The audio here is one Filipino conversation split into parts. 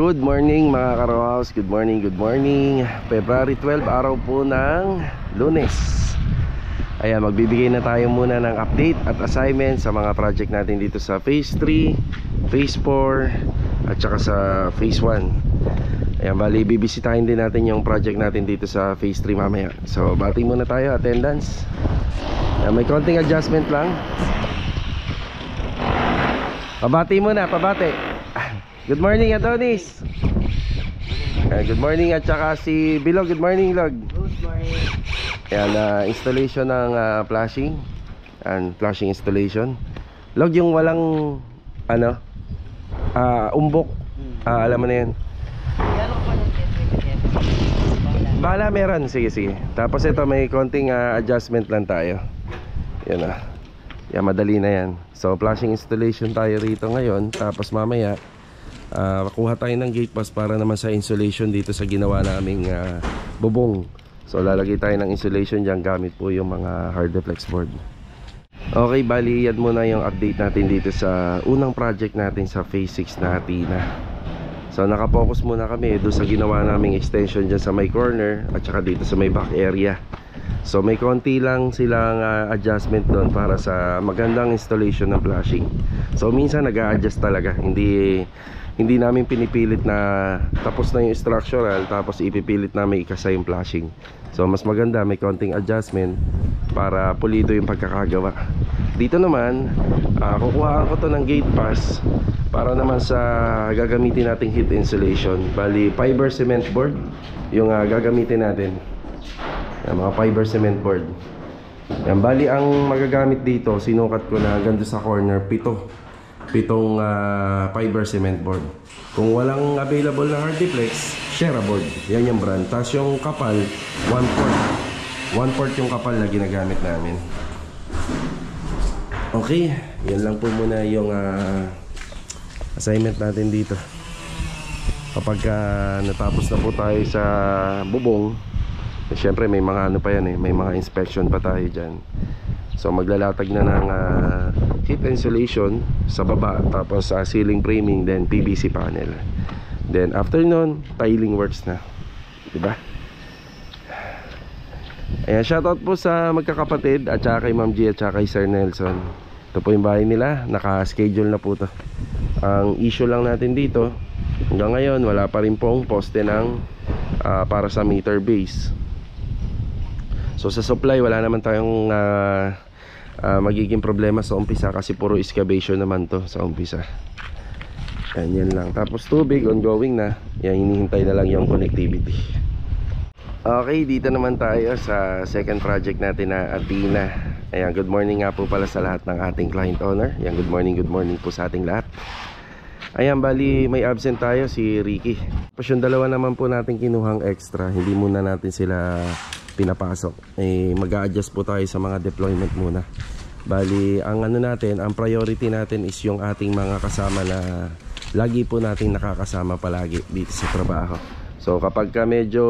Good morning mga Karawaos. Good morning, good morning. February 12, araw po ng Lunes. Ayan, magbibigay na tayo muna ng update at assignment sa mga project natin dito sa Phase 3, Phase 4 at saka sa Phase 1. Ayan, bali bibisitahin din natin yung project natin dito sa Phase 3 mamaya. So, bati muna tayo, attendance. Ayan, may konting adjustment lang. Pabati muna, pabati. Good morning, Adonis. Good morning at saka si Bilog. Good morning, Log. Good morning. Ayan, installation ng flashing. And flashing installation. Log, yung walang ano, umbok. Alam mo na yan. Bala, meron. Sige, sige. Tapos ito, may konting adjustment lang tayo. Yan yan, madali na yan. So, flashing installation tayo rito ngayon. Tapos mamaya kuha tayo ng gate pass para naman sa insulation dito sa ginawa naming bubong. So lalagay tayo ng insulation dyan gamit po yung mga hard flex board. Okay, bali yan muna yung update natin dito sa unang project natin sa Phase 6 na Athena. So nakapokus muna kami doon sa ginawa naming extension dyan sa may corner at saka dito sa may back area. So may konti lang silang adjustment doon para sa magandang installation ng flashing. So minsan nag-a-adjust talaga, hindi namin pinipilit na tapos na yung structural tapos ipipilit namin ikasa yung flashing. So mas maganda may konting adjustment para pulido yung pagkakagawa. Dito naman kukuhaan ko to ng gate pass para naman sa gagamitin nating heat insulation. Bali fiber cement board yung gagamitin natin. Yan, mga fiber cement board. Yan, bali ang magagamit dito, sinukat ko na hanggang sa corner, pitong fiber cement board. Kung walang available na Hardiplex, Shera board, yan yung brand. Tapos yung kapal, 1/4 yung kapal na ginagamit namin. Okay, yan lang po muna yung assignment natin dito. Kapag natapos na po tayo sa bubong, syempre may mga ano pa yan may mga inspection pa tayo dyan. So maglalatag na ng heat insulation sa baba, tapos ceiling framing, then PVC panel. Then after nun, tiling works na, diba? Ayan, shoutout po sa magkakapatid at saka kay Ma'am G at saka kay Sir Nelson. Ito po yung bahay nila, naka-schedule na po to. Ang issue lang natin dito, hanggang ngayon wala pa rin pong poste ng para sa meter base. So sa supply wala naman tayong magiging problema sa umpisa kasi puro excavation naman to sa umpisa. Yan lang. Tapos tubig ongoing na. Yan, hinihintay na lang yung connectivity. Okay, dito naman tayo sa second project natin na Athena. Ayan, good morning nga po pala sa lahat ng ating client owner. Ayan, good morning po sa ating lahat. Ayan, bali may absent tayo, si Ricky. Tapos yung dalawa naman po natin kinuhang extra, hindi muna natin sila pinapasok. Mag-a-adjust po tayo sa mga deployment muna. Bali, ang ano natin, ang priority natin is yung ating mga kasama na lagi po nating nakakasama palagi dito sa trabaho. So kapag medyo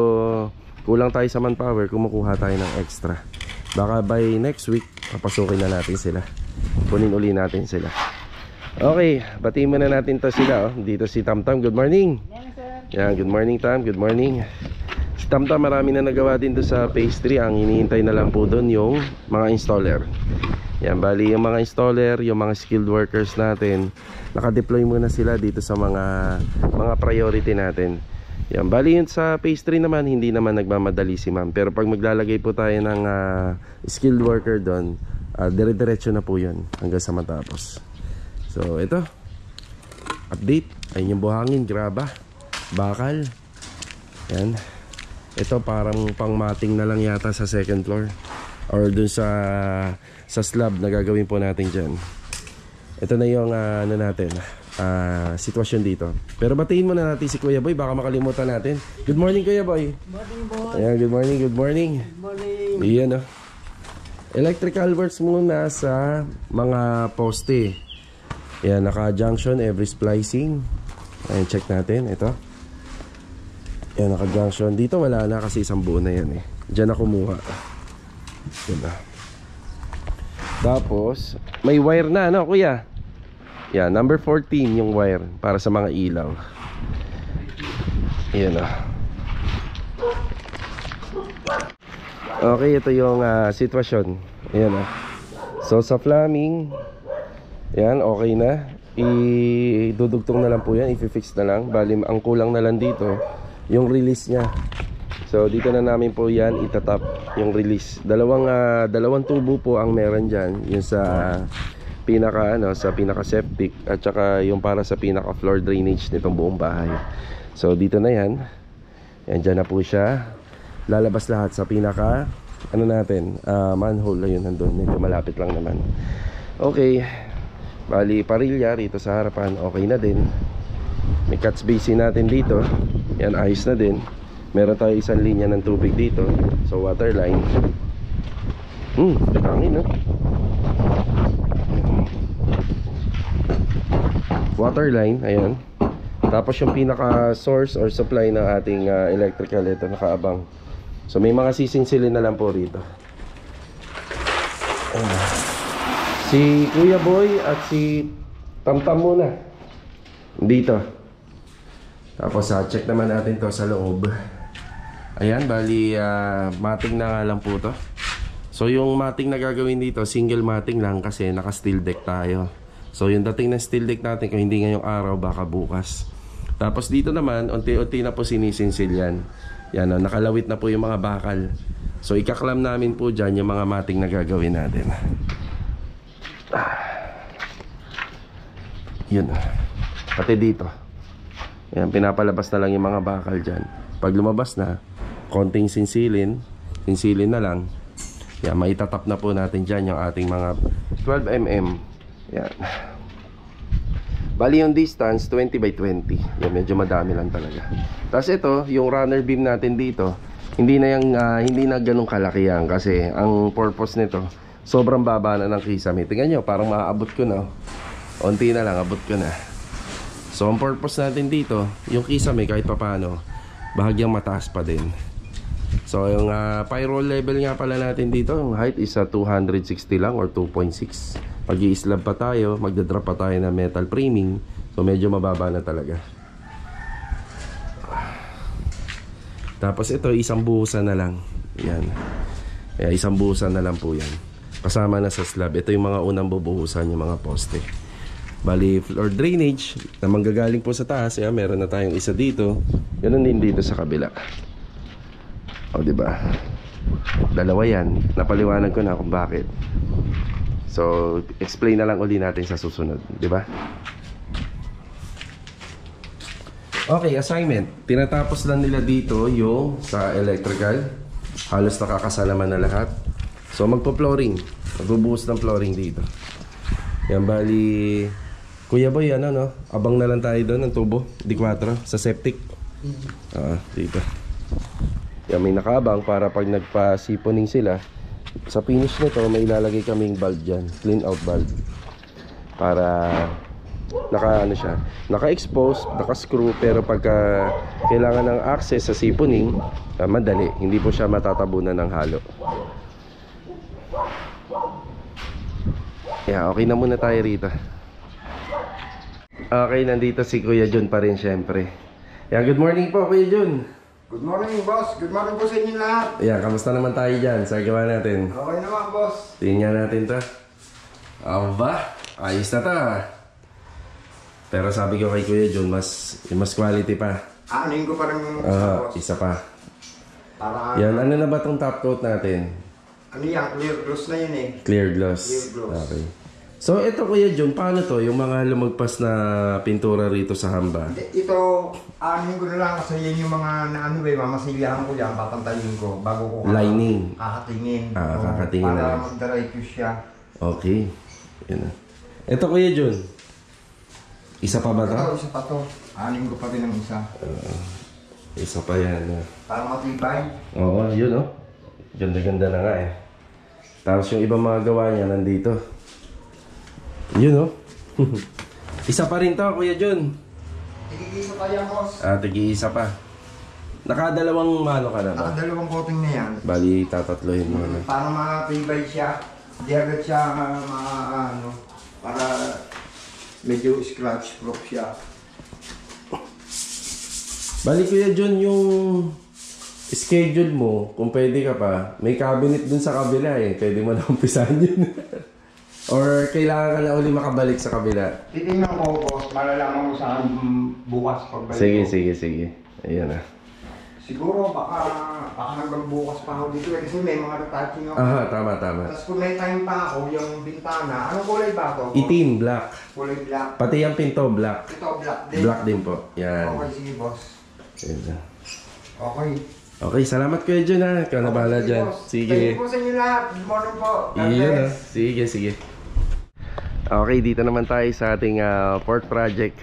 kulang tayo sa manpower, kumukuha tayo ng extra. Baka by next week, papasukin na natin sila. Kunin uli natin sila. Okay, batiin muna natin to sila. Dito si Tamtam, good morning. Yan, good morning Tam, good morning. Si Tamtam marami na nagawa din to sa Phase 3. Ang hinihintay na lang po doon yung mga installer. Yan, bali yung mga installer, yung mga skilled workers natin, naka-deploy muna sila dito sa mga priority natin. Yan, bali yun sa Phase 3 naman, hindi naman nagmamadali si ma'am. Pero pag maglalagay po tayo ng skilled worker doon, dire-diretso na po yun hanggang sa matapos. So ito, update. Ayun yung buhangin, graba, bakal. Yan. Ito parang pang-mating na lang yata sa second floor or dun sa slab na gagawin po natin dyan. Ito na yung ano natin, sitwasyon dito. Pero batiin muna natin si Kuya Boy, baka makalimutan natin. Good morning Kuya Boy. Good morning, boss. Ayan, good morning, good morning. Good morning. Iyan electrical works muna sa mga poste. Ayan, naka-junction, every splicing. Ayan, check natin, ito. Ayan, naka-junction. Dito wala na kasi isang buo na yan Diyan na kumuha. Diba? Tapos may wire na, no Kuya? Yan, number 14 yung wire para sa mga ilaw. Ayan o. Okay, ito yung sitwasyon. Ayan o. So sa Flaming, yan, okay na. Idudugtong na lang po yan, i-fix na lang. Bali, ang kulang na lang dito yung release nya. So dito na namin po yan itatap yung release. Dalawang tubo po ang meron dyan. Yung sa pinaka septic at saka yung para sa pinaka floor drainage nitong buong bahay. So dito na yan. Yan, dyan na po siya. Lalabas lahat sa pinaka manhole. Ayun, nandun, medyo malapit lang naman. Okay, bali parilya rito sa harapan, okay na din. May catch basin natin dito. Yan, ayos na din. Meron tayo isang linya ng tubig dito. So water line. Tangin, no? Water line, ayan. Tapos yung pinaka source or supply ng ating electrical, ito nakaabang. So may mga sisingsilin na lang po rito. Si Kuya Boy at si Tamtam muna dito. Tapos check naman natin to sa loob. Ayan, bali mating na nga lang po to. So yung mating na gagawin dito, single mating lang kasi naka steel deck tayo. So yung dating na steel deck natin, kung hindi ngayong araw, baka bukas. Tapos dito naman, unti-unti na po sinisinsil yan. Yan, nakalawit na po yung mga bakal. So ikaklam namin po dyan yung mga mating na gagawin natin. Yun. Pati dito. Yan, pinapalabas na lang yung mga bakal dyan. Pag lumabas na, konting sinsilin na lang. Yan, maitatap na po natin dyan yung ating mga 12mm. Yan. Bali yung distance 20 by 20. Yan, medyo madami lang talaga. Tapos ito, yung runner beam natin dito, hindi na ganun kalaki yan kasi ang purpose nito, sobrang baba na ng kisame. Tingnan nyo, parang maaabot ko na. Unti na lang, abot ko na. So ang purpose natin dito, yung kisame kahit papaano, bahagyang mataas pa din. So yung pyroll level nga pala natin dito, yung height is 260 lang or 2.6. Pag i-slab pa tayo, magdadrop pa tayo na metal framing. So medyo mababa na talaga. Tapos ito, isang buhusan na lang. Yan. Kaya isang buhusan na lang po yan. Kasama na sa slab. Ito yung mga unang bubuhusan, yung mga poste. Bali, floor drainage na manggagaling po sa taas. Yan, meron na tayong isa dito. Ganun din dito sa kabila. O, diba? Dalawa yan. Napaliwanag ko na kung bakit. So, explain na lang uli natin sa susunod, di ba? Okay, assignment. Tinatapos lang nila dito yung sa electrical. Halos nakakasalaman na lahat. So, magpo-flooring. Magbubuhos ng flooring dito. Yan, bali... Kuya Boy, abang na lang tayo doon ng tubo. D4 sa septic. Dito. Yan, may nakaabang para pag nagpa-siponing sila, sa finish nito may ilalagay kaming valve dyan, clean out valve, para naka-expose, naka-screw, pero pagka kailangan ng access sa siponing, madali, hindi po siya matatabunan ng halo. Yeah, okay na muna tayo rito. Okay, nandito si Kuya Jun pa rin syempre. Yeah, good morning po Kuya Jun. Good morning, boss. Good morning po sa inyo lahat. Yeah, kamusta naman tayo dyan sa gawa natin? Okay naman, boss. Tingnan natin to. Aba, ayos na to. Pero sabi ko kay Kuya Jun, mas quality pa. Aanin ko pa rin yung boss. Isa pa. Para, Yan, ano na ba tong top coat natin? ano yan? Clear gloss na yun eh. Clear gloss. Clear gloss. Okay. So ito Kuya Jun, paano to? Yung mga lumagpas na pintura rito sa hamba? Ito, aanin ko na lang kasi yan yung mga mamasilyahan ko yan, papantayin ko bago ko Lining. kakatingin. Kakatingin na para lang. mag-dry ko siya. Okay. Yan na. Ito Kuya Jun, isa pa ba to? Ito, isa pa to. Aanin ko pa rin ang isa. Isa pa yan. Para matibay. Oo, yun Ganda-ganda na nga eh. Tapos yung ibang mga gawa niya nandito. Yun Isa pa rin to Kuya Jun. Tigigisa pa yan, boss. Tig-iisa pa. Nakadalawang mano ka na ba? Nakadalawang coating na yan. Bali, tatatlohin mo na. Para matibay siya. Di agad siya para medyo scratch proof siya. Bali Kuya John, yung schedule mo, kung pwede ka pa, may cabinet dun sa kabila eh. Pwede mo na umpisahan yun. Or kailangan ka na uli makabalik sa kabila? Titingnan ko, boss. Malalaman ko saan bukas pagbalik Sige, ko. sige. Ayan na. Siguro baka hanggang bukas pa ako dito kasi may mga retouching ako. Aha, tama. Tapos kung may time pa ako, yung bintana, anong kulay ba ito? Itim, black. Kulay black. Pati yung pinto, black. Ito, black din. Black din po. Yan. Okay, sige boss. Ayan na. Okay. Okay, salamat Kuya John ha. Ikaw na bahala dyan. boss. Sige. Thank you po sa inyo lahat. Good morning po. God Iyon na. bless. Sige. Okay, dito naman tayo sa ating fourth project.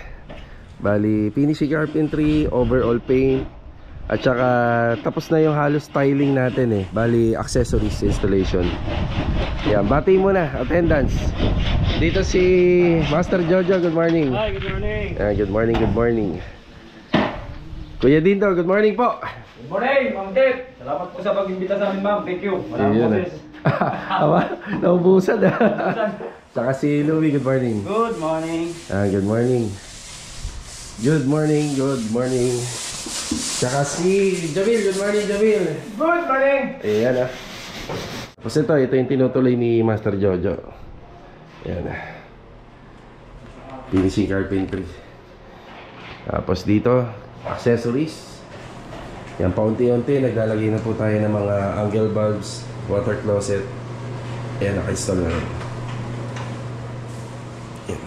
Bali, finishing carpentry, overall paint, at saka tapos na yung halos styling natin eh. Bali, accessories installation. Yan, bati mo na, attendance. Dito si Master Jojo, good morning. Hi, good morning. Good morning. Kuya Dindo, good morning po. Good morning, Ma'am Ted. Salamat po sa pag-imbita sa amin, ma'am. Thank you. Maraming Ayun, boses. Aba, naubusan Saka si Louie, good morning. Good morning. Good morning. Good morning. Saka si Jamil, good morning Jamil. Good morning. Ayan Tapos ito yung tinutuloy ni Master Jojo. Ayan finishing carpentry. Tapos dito, accessories. Yan, paunti-unti naglalagay na po tayo ng mga angle bulbs, water closet. Ayan, naka-install na rin. Ayan.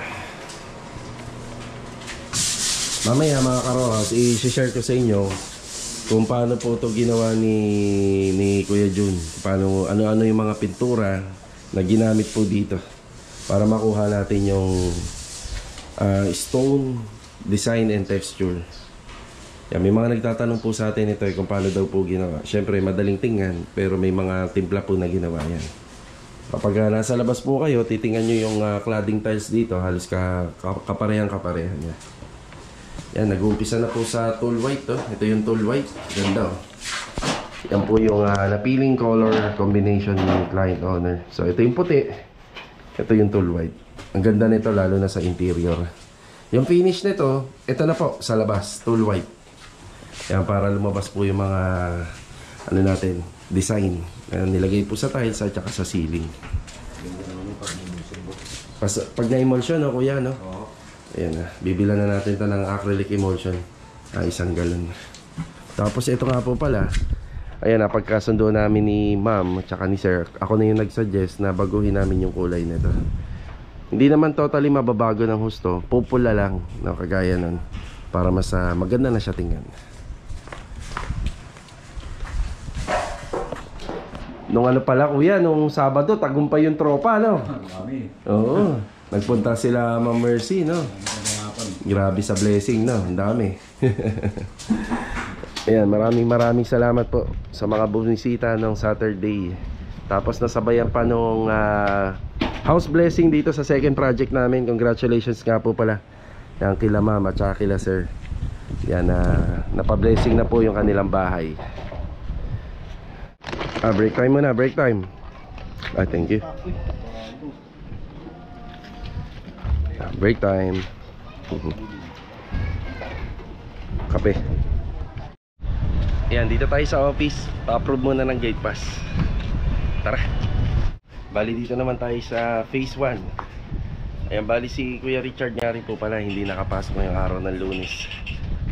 Mamaya mga karohas, i-share ko sa inyo kung paano po ito ginawa ni Kuya Jun. Paano, ano-ano yung mga pintura na ginamit po dito para makuha natin yung stone design and texture. Yan, may mga nagtatanong po sa atin ito kung paano daw po ginawa. Siyempre madaling tingnan pero may mga timpla po na ginawa yan. Kapag nasa labas po kayo, titingnan nyo yung cladding tiles dito. Halos kaparehang yan. Yan, nag-uumpisa na po sa tool white to. Ito yung tool white. Ganda Yan po yung napiling color combination ng client owner. So ito yung puti. Ito yung tool white. Ang ganda nito lalo na sa interior. Yung finish nito, ito na po sa labas, tool white. Yan, para lumabas po yung mga ano natin, design na nilagay po sa tiles at saka sa ceiling. Pag na-emulsion, no, kuya, no? Ayan na, bibilan na natin ito ng acrylic emulsion. 1 galon. Tapos ito nga po pala, ayan na, pagkasundo namin ni ma'am at saka ni sir, ako na yung nagsuggest na baguhin namin yung kulay nito. Hindi naman totally mababago ng husto, pupula lang, no, kagaya nun, para mas maganda na siya tingnan. Nung ano pala kuya, nung Sabado, tagumpay yung tropa, no? Oo, nagpunta sila Ma'am Mercy, no? Grabe sa blessing, no? Ang dami. Ayan, maraming salamat po sa mga bumisita ng Saturday. Tapos nasabayan pa nung house blessing dito sa second project namin. Congratulations nga po pala. Yan, kila ma'am at saka kila sir. Yan, napablessing na po yung kanilang bahay. Break time muna, break time. Thank you. Break time. Kape. Yan, dito tayo sa office. Pa-approve muna ng gate pass. Tara. Bali dito naman tayo sa phase 1. Ayan, bali si Kuya Richard nga rin po pala hindi nakapasok ngayong araw ng Lunes.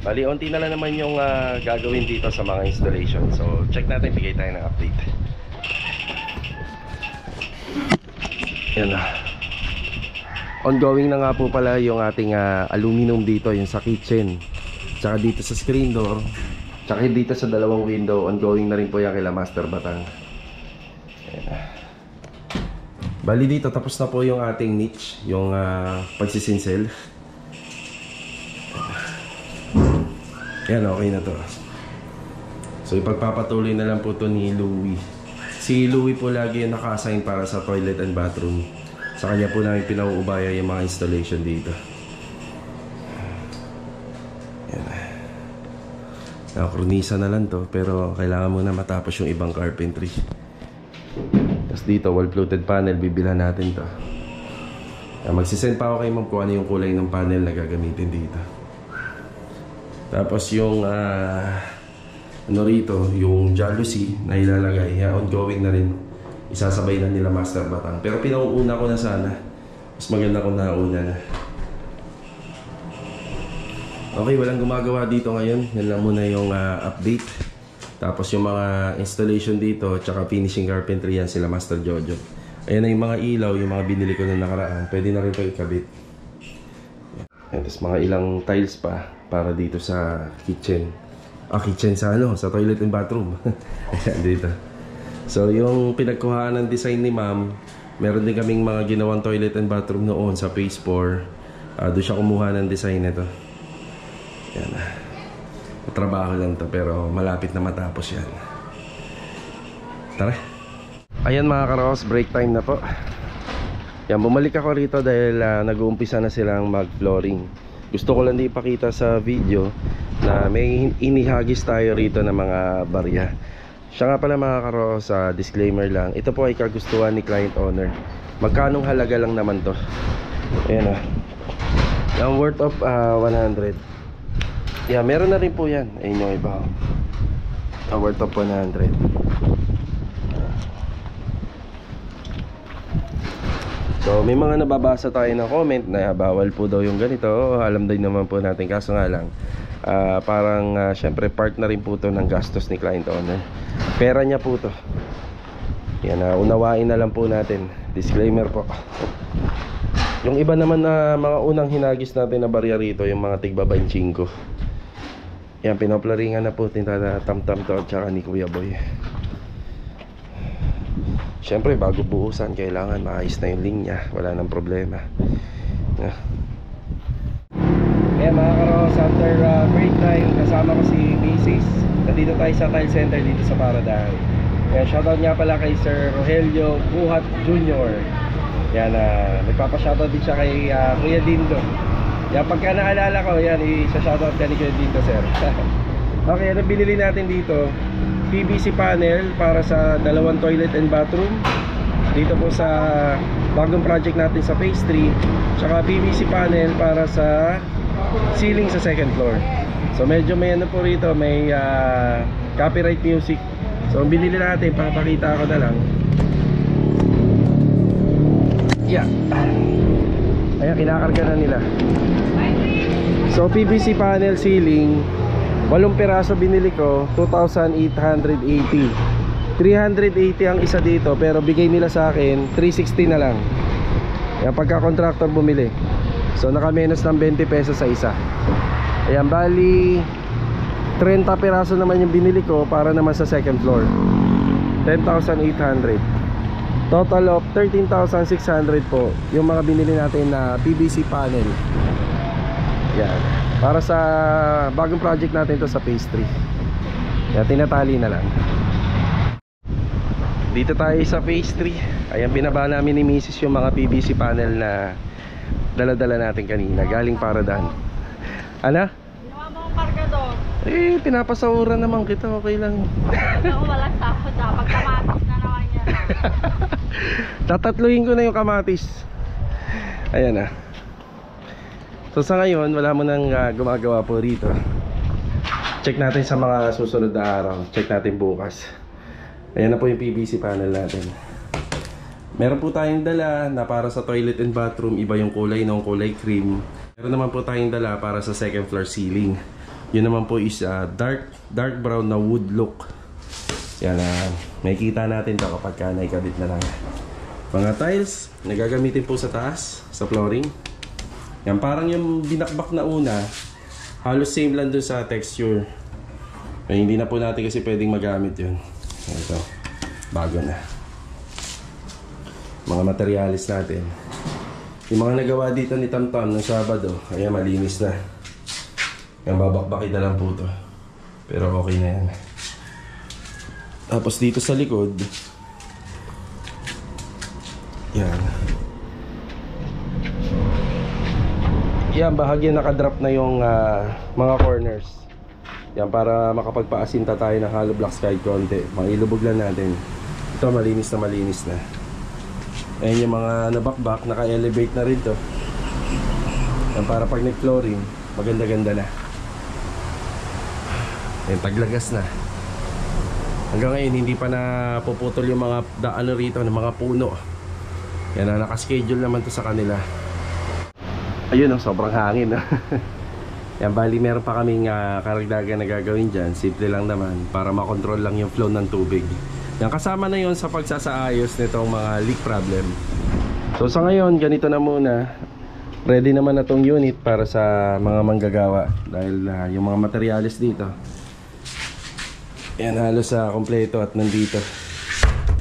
Bali, onti na lang naman yung gagawin dito sa mga installation. So, check natin, bigay tayo ng update. Yan na. Ongoing na nga po pala yung ating aluminum dito, yung sa kitchen. Tsaka dito sa screen door. Tsaka dito sa dalawang window, ongoing na rin po yan kila Master Batang. Yan na. Bali dito, tapos na po yung ating niche, yung pagsisinsel. Yan, okay na to. So ipagpapatuloy na lang po to ni Louie. Si Louie po lagi yung naka-assign para sa toilet and bathroom. Sa kanya po namin pinauubaya yung mga installation dito. Yan. Nakakrunisa na lang to, pero kailangan muna matapos yung ibang carpentry. Tapos dito, wall-fluted panel, bibilhan natin to. Magsisend pa ako kay ma'am kung ano yung kulay ng panel na gagamitin dito. Tapos yung ano rito, yung jalousie na ilalagay, ongoing na rin. Isasabay na nila Master Batang. Pero pinauuna ko na sana. Mas maganda kung nauna na. Okay, walang gumagawa dito ngayon. Yan lang muna yung update. Tapos yung mga installation dito, tsaka finishing carpentry, yan sila Master Jojo. Ayan na yung mga ilaw, yung mga binili ko na nakaraan. Pwede na rin ito ikabit. Ayan, tapos mga ilang tiles pa para dito sa kitchen. Kitchen sa sa toilet and bathroom. Ayan, dito. So yung pinagkuhaan ng design ni ma'am, meron din kaming mga ginawang toilet and bathroom noon sa phase 4. Doon siya kumuha ng design nito. Yan. Trabaho lang to pero malapit na matapos yan. Tara. Ayan mga karos, break time na po. Yan, bumalik ako rito dahil nag-uumpisa na silang mag-flooring. Gusto ko lang din ipakita sa video na may inihagis tayo rito ng mga barya. Siya nga pala mga karos, disclaimer lang. Ito po ay kagustuhan ni client owner. Magkanong halaga lang naman to. Ayan yung worth of 100. Yeah, meron na rin po yan. Ayun yung iba. Worth of 100. So may mga nababasa tayo na comment na bawal po daw yung ganito. Alam din naman po natin, kaso nga lang parang syempre part na rin po to ng gastos ni client owner. Pera niya po to. Yan, unawain na lang po natin. Disclaimer po. Yung iba naman na mga unang hinagis natin na barya rito, yung mga tigba 25. Yan, pinoplaringan na po tinata Tam-Tam to at saka ni Kuya Boy. Siyempre bago buusan kailangan maayos na yung linya. Wala nang problema. Ayan mga karos, after break time kasama ko si Mrs. Nandito tayo sa tile center dito sa Paradahan. Kaya shoutout nga pala kay Sir Rogelio Buhat Jr. Yan, nagpapa-shoutout din siya kay Kuya Dindo. Yan, pagka naalala ko, yan, isa-shoutout ka ni Kuya Dindo, sir. Okay, ano binili natin dito? PVC panel para sa dalawang toilet and bathroom dito po sa bagong project natin sa phase 3. Tsaka PVC panel para sa ceiling sa second floor. So medyo may ano po rito, may copyright music. So ang binili natin, papakita ko na lang. Yeah. Ayan, kinakarga na nila. So PVC panel ceiling, 8 piraso binili ko, 2,880. 380 ang isa dito, pero bigay nila sa akin 360 na lang. Yan, pagka contractor bumili. So naka-menos ng 20 pesos sa isa. Ayan, bali 30 piraso naman yung binili ko para naman sa second floor. 10,800. Total of 13,600 po yung mga binili natin na PVC panel. Yan, para sa bagong project natin to sa phase 3. Kaya tinatali na lang. Dito tayo sa phase 3. Ayan, binaba namin ni Mrs. yung mga PVC panel na dala-dala natin kanina galing Paradahan. Ano? Ginawa mo ang kargador. Pinapasahuran naman kita, okay lang. Ako walang sahod na. Pagkamatis na naman yan. Tatatluhin ko na yung kamatis. Ayan na. So sa ngayon, wala mo nang gumagawa po rito. Check natin sa mga susunod na araw. Check natin bukas. Ayan na po yung PVC panel natin. Meron po tayong dala na para sa toilet and bathroom. Iba yung kulay ng kulay cream. Meron naman po tayong dala para sa second floor ceiling. Yun naman po is dark brown na wood look. Yan, makikita natin ito kapag naikabit na lang. Mga tiles na gagamitin po sa taas, sa flooring. Yan, parang yung binakbak na una, halos same lang dun sa texture. Kaya hindi na po natin kasi pwedeng magamit yun. Ito, bago na. Mga materialis natin. Yung mga nagawa dito ni Tam-Tam ng Sabado, ayan, malinis na. Yan, babakbakit na lang po ito. Pero okay na yan. Tapos dito sa likod, yan. Yan, bahagya nakadrop na yung mga corners. Yan, para makapagpaasinta tayo ng hollow blocks kahit konti. Ilubog lang natin. Ito, malinis na. Ayan yung mga nabakbak, naka-elevate na rin to. Yan, para pag nag-flooring, maganda-ganda na. Ayan, taglagas na. Hanggang ngayon hindi pa napuputol yung mga daan rito ng mga puno. Yan na, nakaschedule naman to sa kanila. Ayun oh, sobrang hangin oh. Yan, bali meron pa kaming karagdagan na gagawin dyan. Simple lang naman para makontrol lang yung flow ng tubig. Yan, kasama na yon sa pagsasaayos nitong mga leak problem. So sa ngayon, ganito na muna. Ready naman na tong unit para sa mga manggagawa. Dahil yung mga materyales dito, yan, halos kompleto at nandito.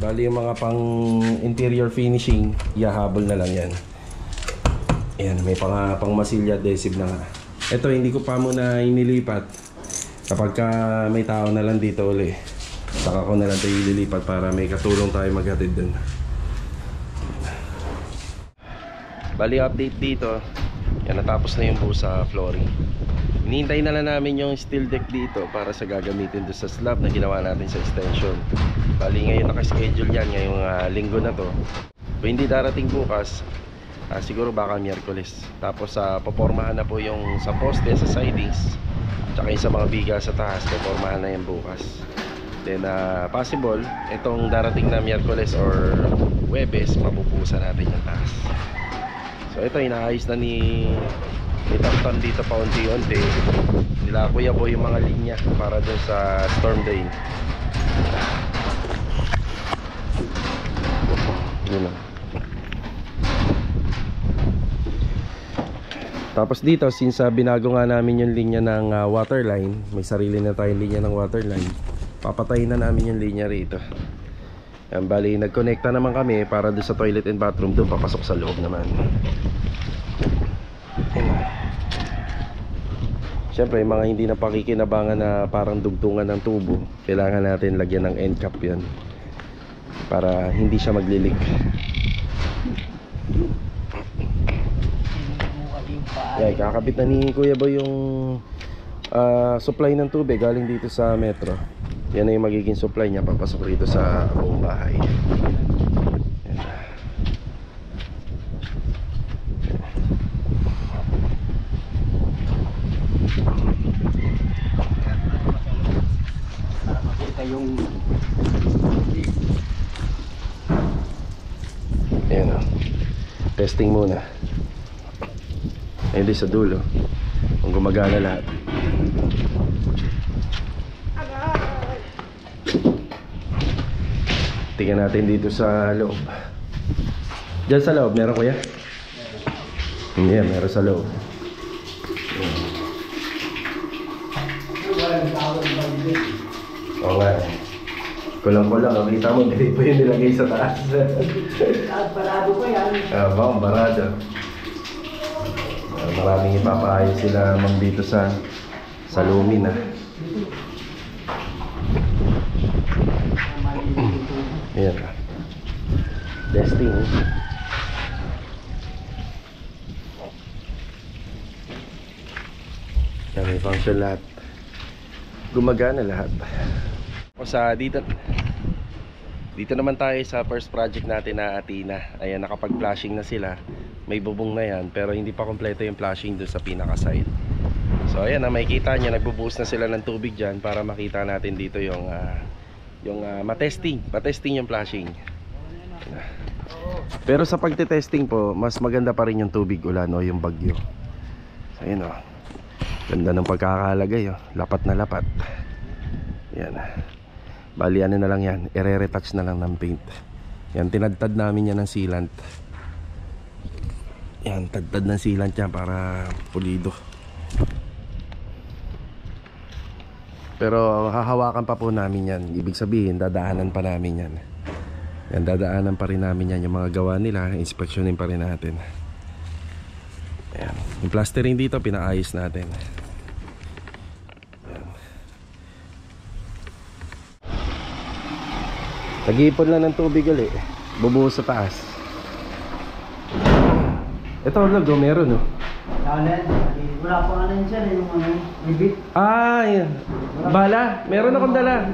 Bali yung mga pang interior finishing, ihahabol na lang yan. Yan, may pang masilya adhesive na nga. Ito hindi ko pa muna inilipat. Kapag may tao na lang dito uli, saka ko na lang ito ililipat para may katulong tayo maghatid dun. Bali update dito, yan, natapos na yung buo sa flooring. Hinihintay na lang namin yung steel deck dito para sa gagamitin doon sa slab na ginawa natin sa extension. Bali ngayon naka-schedule yan ngayong linggo na to. Kung hindi darating bukas, siguro baka Miyerkules. Tapos popormahan na po yung sa poste, sa sidings, tsaka yung sa mga biga sa taas, popormahan na yan bukas. Then possible, itong darating na Miyerkules or Huwebes, mapupusan natin yung taas. So ito, inaayos na ni Tamtam dito pa unti-unti. Nila Kuya Boy yung mga linya para dun sa storm drain. Yun lang. Tapos dito, since binago nga namin yung linya ng water line, may sarili na tayong linya ng water line, papatayin na namin yung linya rito. Yan, bali nagkonekta naman kami para doon sa toilet and bathroom, doon papasok sa loob naman. Siyempre yung mga hindi na pakikinabangan na parang dugtungan ng tubo, kailangan natin lagyan ng end cap yan para hindi siya maglilik. Yeah, kakabit na ni Kuya Boy yung supply ng tubig galing dito sa metro. Yan na yung magiging supply niya papasok rito sa buong bahay. Yan. Ayan o. Testing muna. Ayun din sa dulo kung gumagana lahat. Tingnan natin dito sa loob. Diyan sa loob, meron kuya? Hindi, meron sa loob. Oo nga. Kulang-kulang, nakita mo, hindi pa yun nilagay sa taas. Barado pa yan. Bang, barado. Maraming ipapaayos sila ma'am dito sa Lumin Ayan. Testing. Yan, may function lahat. Gumagana lahat. Dito naman tayo sa first project natin na Athena. Ayan, nakapag-flashing na sila. May bubong na yan, pero hindi pa kompleto yung flashing doon sa pinaka-side. So ayan, makikita nyo, nagbubuhos na sila ng tubig dyan para makita natin dito yung matesting yung flashing. Pero sa pagte-testing po, mas maganda pa rin yung tubig ulan o yung bagyo. So ayan o, ganda ng pagkakalagay o, lapat na lapat. Yan. Bali ano na lang yan, ire-retouch na lang ng paint. Yan, tinadtad namin yan ng sealant. Yan, tadtad ng sealant yan para pulido. Pero hahawakan pa po namin yan. Ibig sabihin, dadaanan pa namin yan. Yan, dadaanan pa rin namin yan. Yung mga gawa nila, inspeksyonin pa rin natin. Yan. Yung plastering dito, pinaayos natin. Nag-iipon lang ng tubig ulit. Bubuhos sa taas. Ito, logo, meron, no? Wala pa nga na dyan, yung ano, bibit. Ah, yan. Bala, meron akong dala.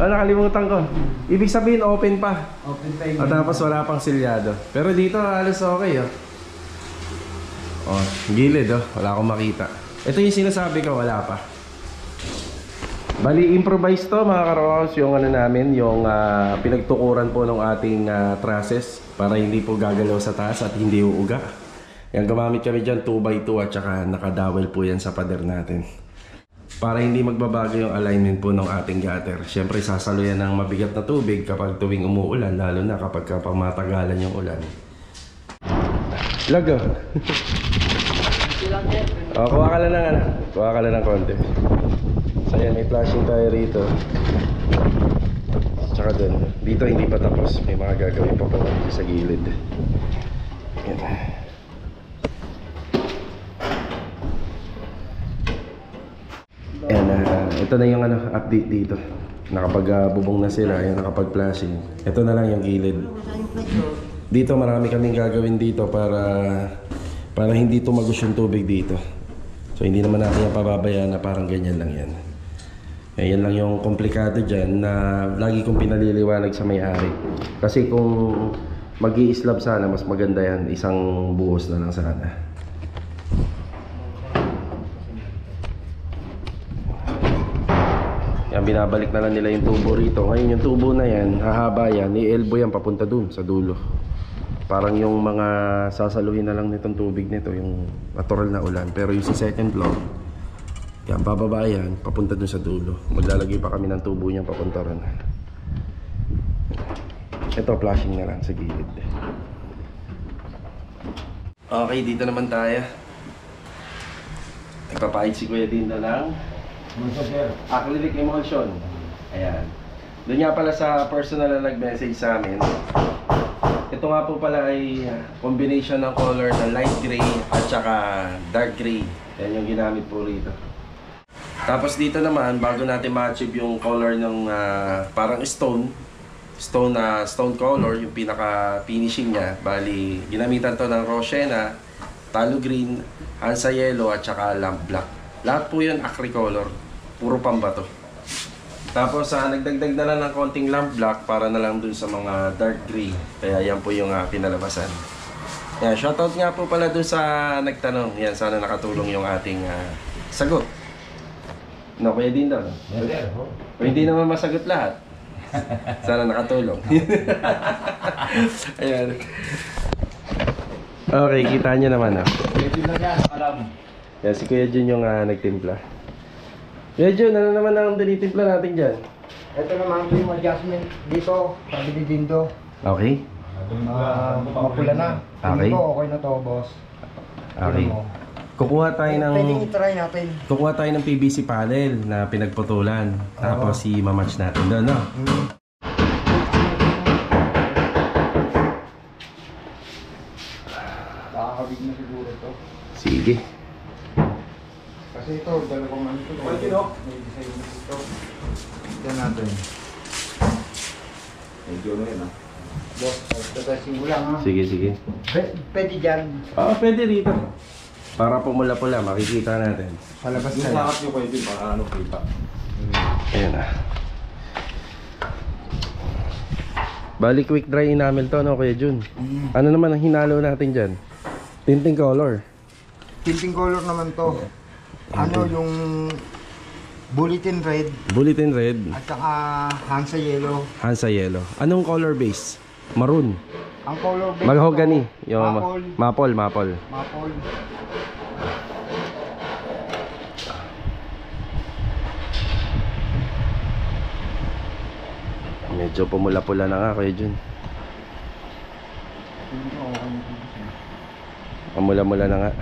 Nakalimutan ko. Ibig sabihin, open pa. Open pa yun. At tapos wala pang silyado. Pero dito, halos okay, oh. Oh, gilid, oh. Wala akong makita. Ito yung sinasabi ko, wala pa. Bali, improvise to mga karos, yung ano namin, yung pinagtukuran po ng ating trusses para hindi po gagalaw sa taas at hindi uuga. Yan, gumamit kami dyan 2x2 at saka nakadowel po yan sa pader natin. Para hindi magbabago yung alignment po ng ating gutter. Siyempre, sasalo yan ng mabigat na tubig kapag tuwing umuulan, lalo na kapag matagalan yung ulan. Lago. Kuha ka lang ng ano, kuha ka lang ng konti. So yan, may flashing tayo rito. Tsaka dun. Dito hindi pa tapos. May mga gagawin pa po dito sa gilid. Yan. Yan, ito na yung ano, update dito. Nakapag-bubong na sila, yan, nakapag-flashing. Ito na lang yung gilid. Dito marami kaming gagawin dito para hindi tumagos yung tubig dito. So hindi naman natin yung pababayaan na parang ganyan lang yan. Yan lang yung komplikado dyan na lagi kong pinaliliwanag sa may-ari. Kasi kung mag-i-slab sana, mas maganda yan. Isang buhos na lang sana. Yan, binabalik na lang nila yung tubo rito. Ngayon yung tubo na yan, hahaba yan, i-elbow yan papunta dun sa dulo. Parang yung mga sasaluhin na lang nitong tubig nito, yung natural na ulan. Pero yung sa second floor, yan, bababa yan, papunta dun sa dulo. Maglalagay pa kami ng tubo niyan papunta ron. Ito, flashing na lang sa gilid. Okay, dito naman tayo. Nagpapahid si Kuya Dindo ng acrylic emulsion. Ayan. Doon nga pala sa personal na nag-message sa amin. Ito nga po pala ay combination ng color na light gray at saka dark gray. Yan yung ginamit po rito. Tapos dito naman, bago natin ma-achieve yung color ng parang stone color, yung pinaka-finishing niya. Bali, ginamitan to ng Rosena, Talo Green, Hansa Yellow at saka Lamp Black. Lahat po yun acry color, puro pambato. Tapos nagdagdag na lang ng konting Lamp Black para na lang dun sa mga dark gray. Kaya yan po yung pinalabasan. Yan, shoutout nga po pala dun sa nagtanong. Yan, sana nakatulong yung ating sagot. No, Kuya Dindo. O hindi naman masagot lahat. Sana nakatulong. Ayan. Okay, kita nyo naman. Yan, si Kuya Jun yung nagtimpla. Kuya Jun, ano naman ang tinitimpla natin dyan? Ito naman yung adjustment dito, sabi ni Dindo. Okay. Mapula na. Okay. Tingin ko okay na to, boss. Okay. Kukuha tayo ng i-try natin. Kukuha tayo ng PVC panel na pinagputulan. Tapos i-match natin doon, no? Nakakabig na siguro to. Sige. Kasi ito, dalawang ano ito. May design na ito. Ito natin. Medyo na yun, ha? Boss, testing ko lang, ha? Sige, sige. Pwede dyan. Oo, pwede rito. Para pumula-pula, makikita natin. Palabas na. Lahat nyo kayo din para ano kita. Ayan na. Bali quick dry enamel to, no, Kuya Jun? Ano naman ang hinalo natin dyan? Tinting color. Tinting color naman to. Ano yung bulletin red Bulletin red, at saka Hansa yellow. Hansa yellow. Anong color base? Maroon. Ang color base Mahogany. Yung maple. maple. Maple. Medyo pumula-pula na nga, Kuya Jun. Pumula-mula na nga.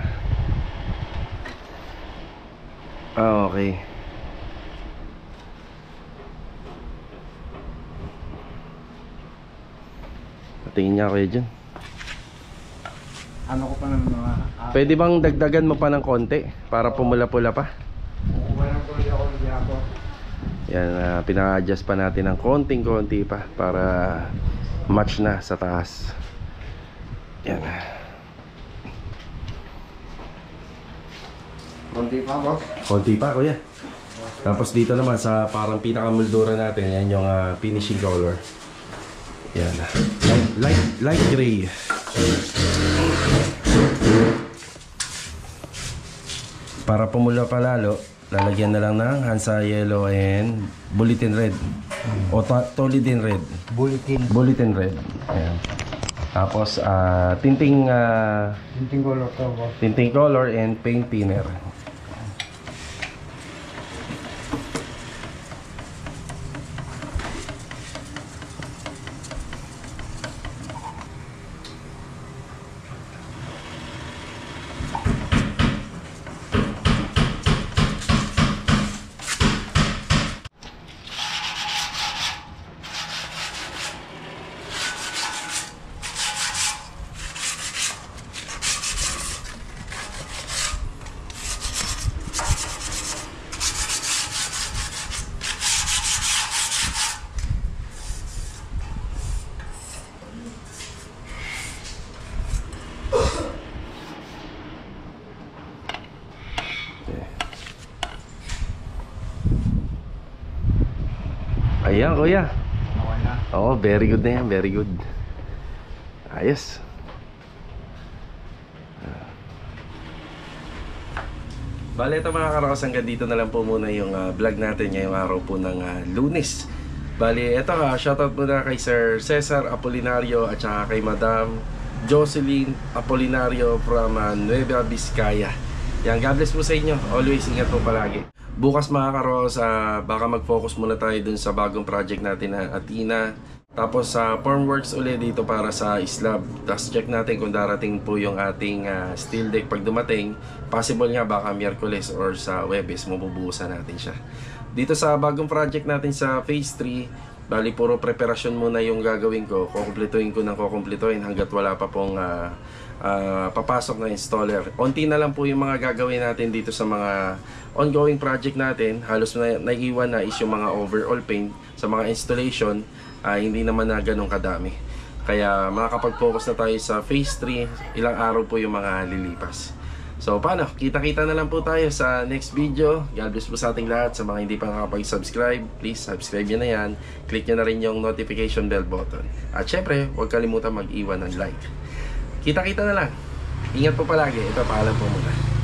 Okay. Patingin niya, Kuya Jun. Ano ko pa ng mga... Pwede bang dagdagan mo pa ng konti para pumula-pula pa? Walang kulay ako ako. Yan, pina-adjust pa natin ng konting-konti pa para match na sa taas. Yan. Konti pa, boss. Konti pa, Kuya. Tapos dito naman sa parang pinakamuldura natin, yan yung finishing color. Yan. Light gray. Para pumula pa lalo, Lalagyan na lang ng Hansa Yellow and Bulletin Red. O Tolidin Red. Bulletin Red. Ayan. Tapos, tinting Color to, boss. tinting color and paint thinner. Ayan, kuya. Okay na. Oo, very good na yan, very good. Ayos. Bale, ito mga karokas, hanggang dito na lang po muna yung vlog natin ngayong araw po ng Lunes. Bale, ito shoutout muna kay Sir Cesar Apolinario at saka kay Madam Jocelyn Apolinario from Nueva Vizcaya. Yan, God bless po sa inyo. Always ingat po palagi. Bukas mga karos, baka mag-focus muna tayo dun sa bagong project natin na Athena. Tapos sa formworks ulit dito para sa slab. Tapos check natin kung darating po yung ating steel deck pag dumating. Possible nga baka Miyerkules or sa Webes, mabubuhusan natin siya. Dito sa bagong project natin sa phase 3, bali puro preparasyon muna yung gagawin ko. Kukumpletuhin ko ng kukumpletuhin hanggat wala pa pong papasok na installer. Unti na lang po yung mga gagawin natin dito sa mga ongoing project natin. Halos naiiwan na is yung mga overall paint. Sa mga installation, hindi naman na ganun kadami. Kaya makakapag-focus na tayo sa phase 3. Ilang araw po yung mga lilipas. So paano? Kita-kita na lang po tayo sa next video. God bless po sa ating lahat. Sa mga hindi pa nakapag-subscribe, please subscribe nyo na yan. Click nyo na rin yung notification bell button. At syempre, huwag kalimutan mag-iwan ng like. Kita-kita na lang. Ingat po palagi. Ito, paalam po muna.